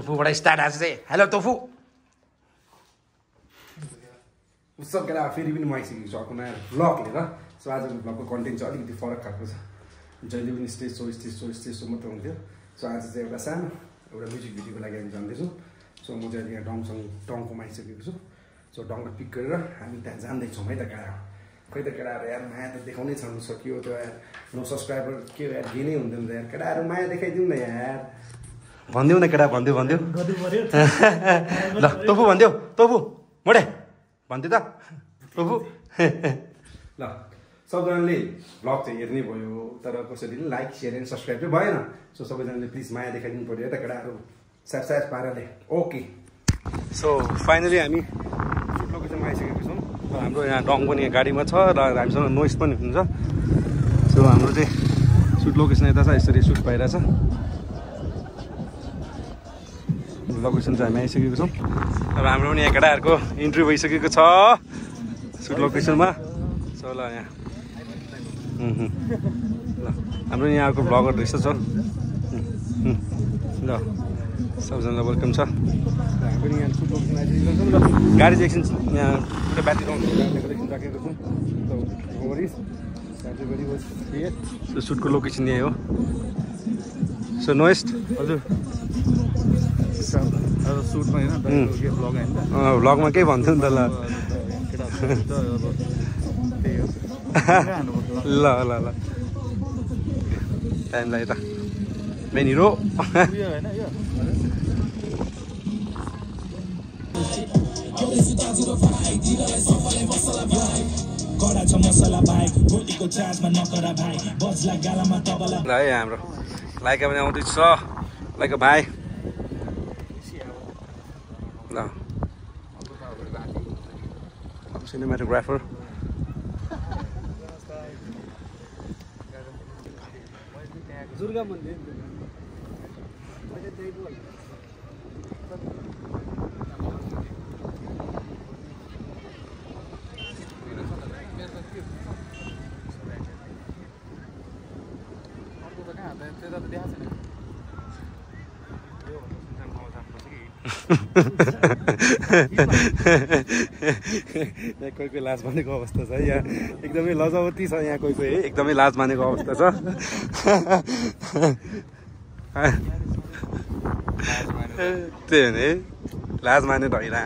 टोफूबाट start आज चाहिँ hello tofu उसको केटा फेरि पनि म आइसकेको छु अर्को नयाँ भ्लग लिएर सो आजको भ्लगको कन्टेन्ट चाहिँ अलिकति फरक खालको छ जहिले पनि स्टेज सो मात्र हुन्थ्यो सो आज चाहिँ एउटा सानो एउटा म्युजिक भिडियोको लागि हामी जाँदैछौँ सो म चाहिँ यहाँ टङकोमा आइसकेको छु सो टङलाई पिक गरेर हामी त्यहाँ जाँदैछौँ है त केटा खै त केटाहरू यार माया त देखाउनै छाड्नु सकियो त्यो यार नो सब्सक्राइबर के यार गेनै हुँदैन यार केटाहरू माया देखाइदिउँ न यार भनिदेऊ न केटा भनिदेऊ ल टोफू भनिदेऊ टोफू मोडे भन्थ्यो त टोफू ल सबजनाले भ्लग चाहिँ हेर्नै भयो तर कसैले लाइक सेयर एन्ड सब्सक्राइब चाहिँ भएन सो सबैजनाले प्लिज माया देखाइदिनु पऱ्यो है त केटाहरू स्याप पाराले ओके सो फाइनली हामी सुट लोकेसनमा आइसकेको छौँ र हाम्रो यहाँ डङ पनि यहाँ गाडीमा छ र हामीसँग नोइस पनि हुन्छ सो हाम्रो चाहिँ सुट लोकेसन यता छ यसरी सुट भइरहेछ लोकेसन चाहिँ हामी आइसकेको छौँ अब हाम्रो पनि यहाँ केटाहरूको इन्ट्री भइसकेको छ सुट लोकेसनमा सो ल यहाँ ल हाम्रो यहाँ अर्को भ्लगर रहेछ छ ल सबजनालाई वेलकम छ हामी पनि यहाँ सुट लोकेसन आइसकेको छौँ र गाडी चाहिँ एकछिन यहाँ एउटा ब्याट्री राखेको छौँ सो सुटको लोकेसन यही हो सो नोएस्ट हजुर सुटमा होइन भ्लग होइन भ्लगमा केही भन्थ्यो नि त ल ल ल टाइम लाग्यो त मेन हिरो है हाम्रो लाइका पनि आउँदैछ लाइका भाइ ल सिनेमाटोग्राफर दुर्गा मन्दिर यहाँ कोही लाज मानेको अवस्था छ यहाँ एकदमै लजावती छ यहाँ कोही है एकदमै लाज मानेको अवस्था छ त्यही हो नि लाज माने ढैरा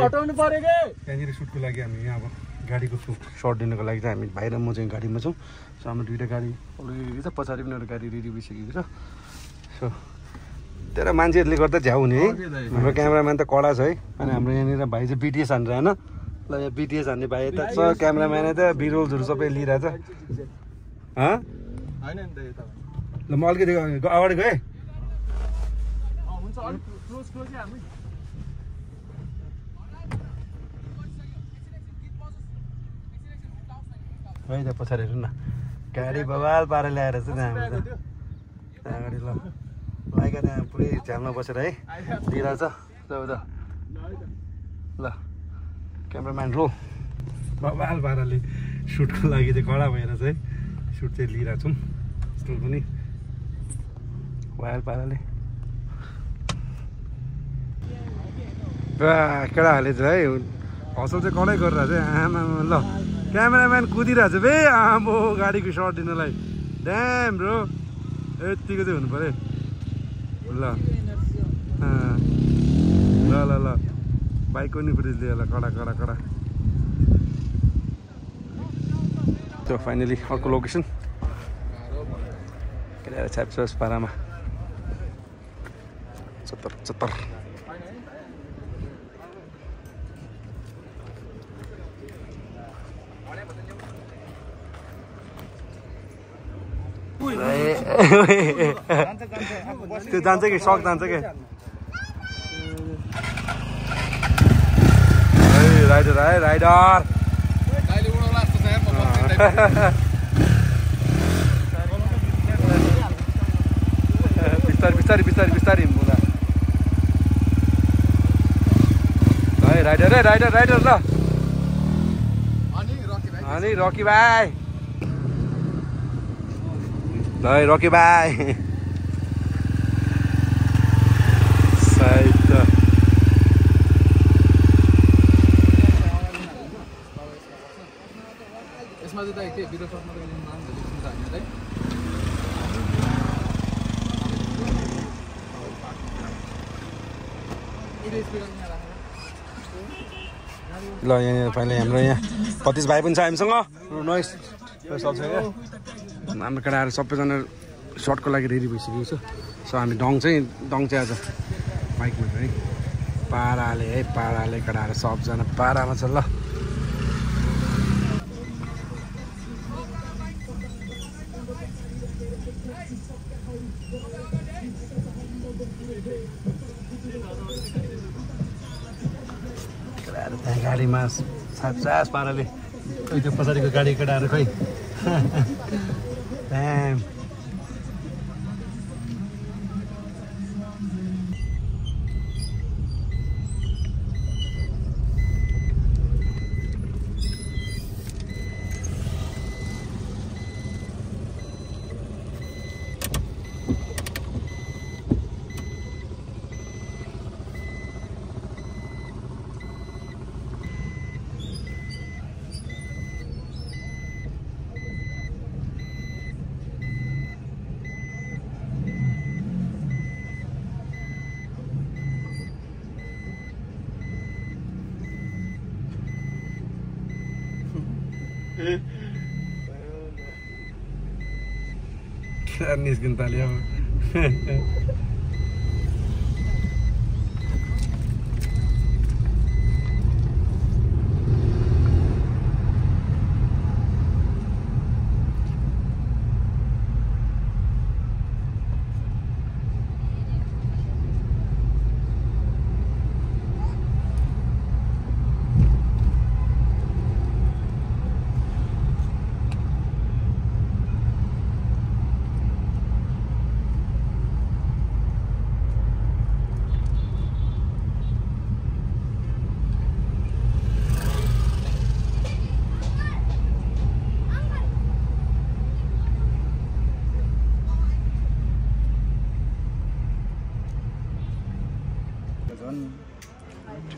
हटाउनु पर्यो के त्यहाँनिर सुटको लागि हामी यहाँ अब गाडीको सर्ट दिनको लागि चाहिँ हामी भाइ र म चाहिँ गाडीमा छौँ सो हाम्रो दुइटा गाडी अलरेडी छ पछाडि पनि एउटा गाडी रेडी भइसकेको छ सो तेरो मान्छेहरूले गर्दा झ्याउ हुने है हाम्रो क्यामेराम्यान त कडा छ है अनि हाम्रो यहाँनिर भाइ चाहिँ बिटिएस हान्छ होइन ल यहाँ बिटिएस हान्ने भाइ यता छ क्यामेराम्यान त बिरोल्सहरू सबै लिइरहेछ ल म अलिकति अगाडि गएँ है त पछाडि हेर्नु न गाडी बवाल पारेर ल्याएर चाहिँ त्यहाँ अगाडि ल लाइका त्यहाँ पुरै झ्यालमा बसेर है दिइरहेछ ल क्यामराम्यान रो बवाल पाराले सुटको लागि चाहिँ कडा भएर चाहिँ सुट चाहिँ लिइरहेको छौँ स्टोर पनि बवाल पाराले केटाहरूले चाहिँ है हसल चाहिँ कडै गरिरहेको छ आमा ल क्यामेराम्यान कुदिरहेको छ बे आम्बो गाडीको सर्ट दिनलाई ड्याम ब्रो यतिको चाहिँ हुनु पऱ्यो ल ल ल ल बाइकको नि फुटेज लियो ल कडा त्यो फाइनली अर्को लोकेसन केटाहरू छ्याप्छ पारामा 70 त्यो जान्छ कि सक जान्छ कि राइडर है राइडर बिस्तार बिस्तारै बिस्तारै बिस्तारै हिँड्दा है राइडर ल अनि रकी भाइ ल है रकी भाइ साइड त यसमा चाहिँ दाइ के भिडियो सर्टमा त नाम लेख्नु त हैन दाइ ल यहाँनिर फाइनली हाम्रो यहाँ पतिस भाइ पनि छ हामीसँग नोइस सब छ क्या हाम्रो केटाहरू सबैजना सर्टको लागि रेडी भइसकेको छ सो हामी डङ चाहिँ आज बाइकमा है पाराले केटाहरू सबजना पारामा छ ल त्यहाँ गाडीमा सास पाराले खोइ त्यो पछाडिको गाडी केटाहरू खोइ निस्किन थाल्यो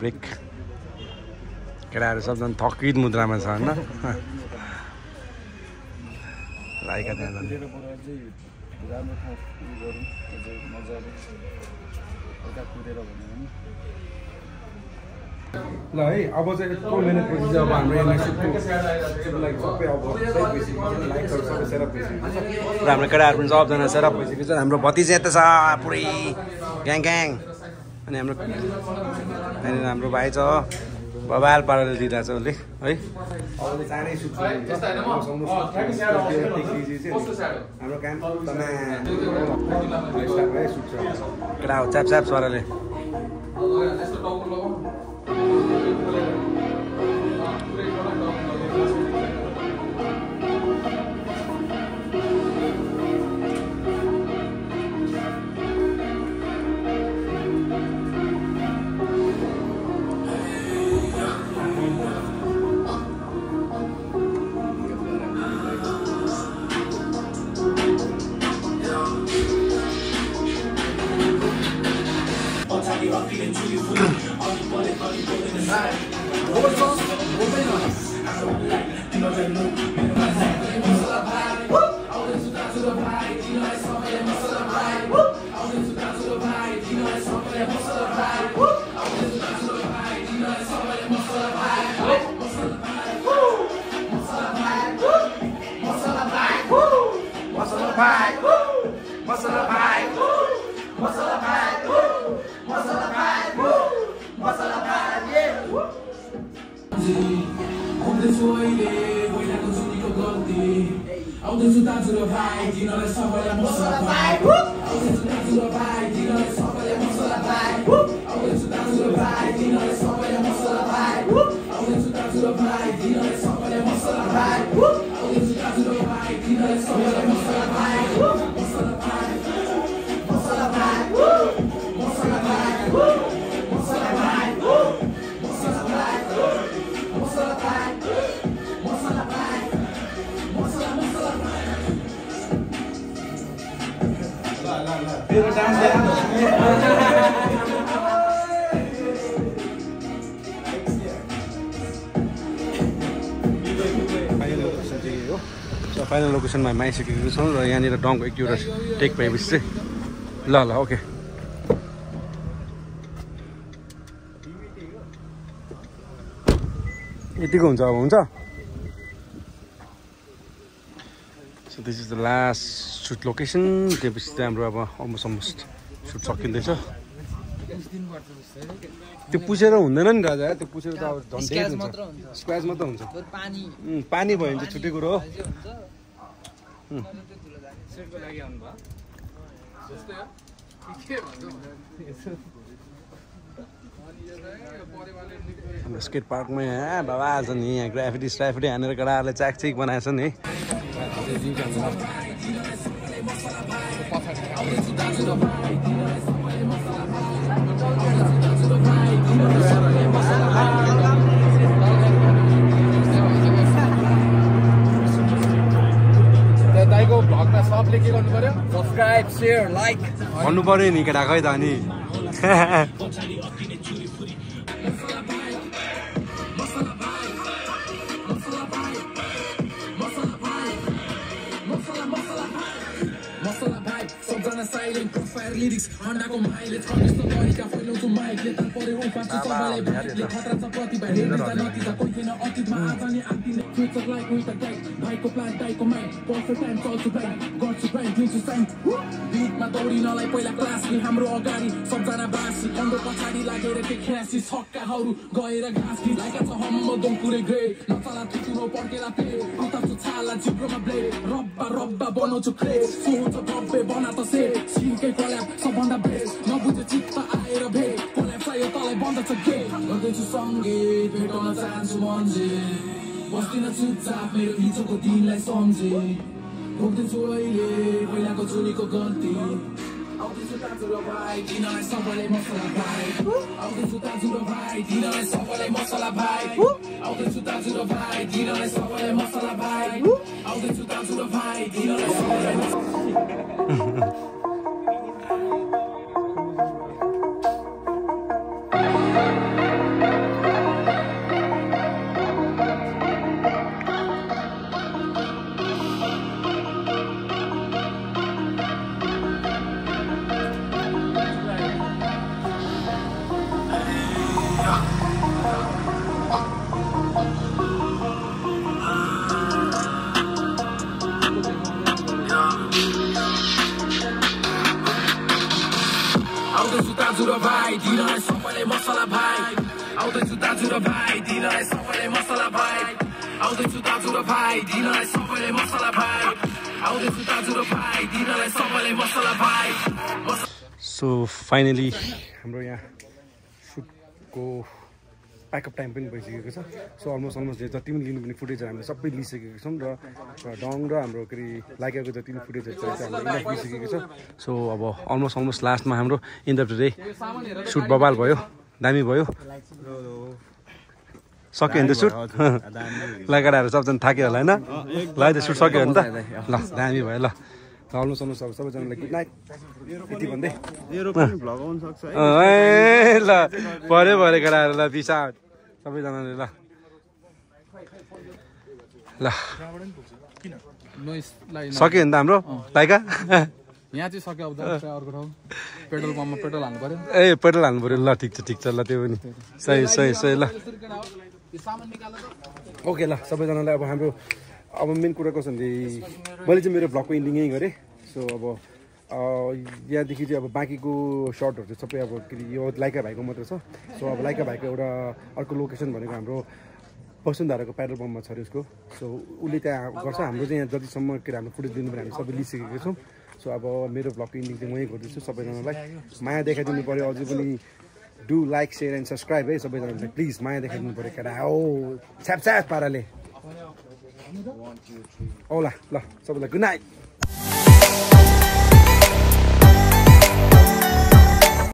ब्रेक केटाहरू सबजना थकित मुद्रामा छ होइन लाइका त्यहाँ ल है अब चाहिँ यत्रो मिनटपछि चाहिँ अब हाम्रो यहाँ लागि सबै अब लाइटहरू सबै सेटअप भइसकेको छ र हाम्रो केटाहरू पनि सबजना सेटअप भइसकेको छ हाम्रो भतिजा यता छ पुरै ग्याङ अनि हाम्रो भाइ छ बबाल पाराले दिइरहेको छ उसले है अब चाँडै सुत्छ हाम्रो काम केटा हो च्याप स्वरले फाइनल लोकेसनमा हामी आइसकेको छौँ र यहाँनिर डङको एक दुईवटा टेक पाएपछि चाहिँ ल ओके यतिको हुन्छ अब हुन्छ so this is the last shoot location त्यसपछि चाहिँ हाम्रो अब अलमोस्ट सुट सकिँदैछ त्यो पुछेर हुँदैन नि राजा त्यो पुछेर त अब झन्डै हुन्छ स्क्वाच मात्र हुन्छ पानी भयो भने चाहिँ छुट्टै कुरो हो हाम्रो स्केट पार्कमा यहाँ बाबा आज नि यहाँ ग्राफिटी स्राफिटी हानेर केटाहरूले चाकचिक बनाएछ नि दाइको भ्लगमा सबले के गर्नु पर्यो सब्सक्राइब शेयर लाइक भन्नु पर्यो नि केटा खै त अनि lyrics Hondaको माइले छ यस्तो तरिका फैलाउँछु माइकले ताल पर्यो उपास सबैलाई भाइले खतरा छ प्रतिभा हेर्दै जा नतिजा कोही थिएन अतीतमा आज नि आउँदिन future like with the guide भाइको प्लान टाइको माइन्ड पर्फेक्ट टाइम चल्छु ब्राइट गर्छु ब्राइट दिन्छु साइन बिटमा दौडिनलाई पहिला क्लास नि हाम्रो अगाडि सबजना बासी अन्डो पछाडि लागेर के ख्यासी छक्काहरू गएर घाँस कि लाइका छ हम्म दङपुरे ग्रेड नचला तुतुरो पड्केला पे उतार्छु छाला जिब्रोमा ब्लेड रब्बा बनाउँछु क्रेज सोच भव्य बना त से सिनकै कोल्याप सबभन्दा बेस्ट नबुझे चित्त आएर भेट कोल्याप चाहियो तँलाई बन्द छ गेट गर्दैछु सङ्गीत भेटाउन चाहन्छु मन्जे बस्दिन चुपचाप मेरो हिजोको दिनलाई सम्झे भोग्दैछु अहिले पहिलाको चोरीको गल्ती आउँदैछु दाजु र भाइ दिनलाई सबैलाई मसला भाइ आउँदैछु दाजु र भाइ दिनलाई सबैलाई मसला भाइ आउँदैछु दाजु र भाइ दिनलाई सबैलाई मसला भाइ आउँदैछु दाजु र भाइ दिनलाई सबैलाई दाजु र भाइ दिनलाई सबैलाई मसला भाइ आउँदैछु दाजु र भाइ दिनलाई सबैलाई मसला भाइ आउँदैछु दाजु र भाइ दिनलाई सबैलाई मसला भाइ आउँदैछु दाजु र भाइ दिनलाई सबैलाई मसला भाइ सो फाइनली हाम्रो यहाँ सुटको प्याकअप टाइम पनि भइसकेको छ सो अलमोस्ट जति पनि लिनुपर्ने फुटेजहरू हामीले सबै लिइसकेको छौँ र डङ र हाम्रो के अरे लाइकाको जति पनि फुटेजहरू छ हामीले इनफ लिइसकेको छ सो अब अलमोस्ट लास्टमा हाम्रो इन द डे सुट बबाल भयो दामी भयो सक्यो भने त सुट लगाएर सबजना थाक्यो होला होइन ल त सुट सक्यो भने त ल दामी भयो ल अलमोस्ट अब सबैजनालाई गुड नाइट यति भन्दै ए ल पऱ्यो केटाहरू ल पिसा सबैजनाले ल ल सक्यो भने त हाम्रो लाइका यहाँ चाहिँ सक्यो अब अर्को ठाउँ पेट्रोल पम्पमा पेट्रोल हाल्नु पर्यो ए पेट्रोल हाल्नु पर्यो ल ठिक छ ल त्यो पनि सही ल ओके ल सबैजनालाई अब हाम्रो अब मेन कुरा कस्तो भने मैले चाहिँ मेरो भ्लगको एन्डिङ यहीँ गरेँ सो अब यहाँदेखि चाहिँ अब बाँकीको सर्टहरू चाहिँ सबै अब के अरे यो लाइका भाइको मात्र छ सो अब लाइका भाइको एउटा अर्को लोकेसन भनेको हाम्रो वसुन्धराको पेट्रोल पम्पमा छ अरे उसको सो उसले त्यहाँ गर्छ हाम्रो चाहिँ यहाँ जतिसम्म के अरे हाम्रो फुटेज दिनु पर्यो हामी सबै लिइसकेको छौँ सो अब मेरो भ्लगको एन्डिङ चाहिँ म यहीँ गर्दैछु सबैजनालाई माया देखाइदिनु पऱ्यो अझै पनि do like share and subscribe है सबैजनालाई प्लिज माया देखाइदिनु पऱ्यो केटा हो छ्याप पाराले औला ल सबैलाई गुड नाइट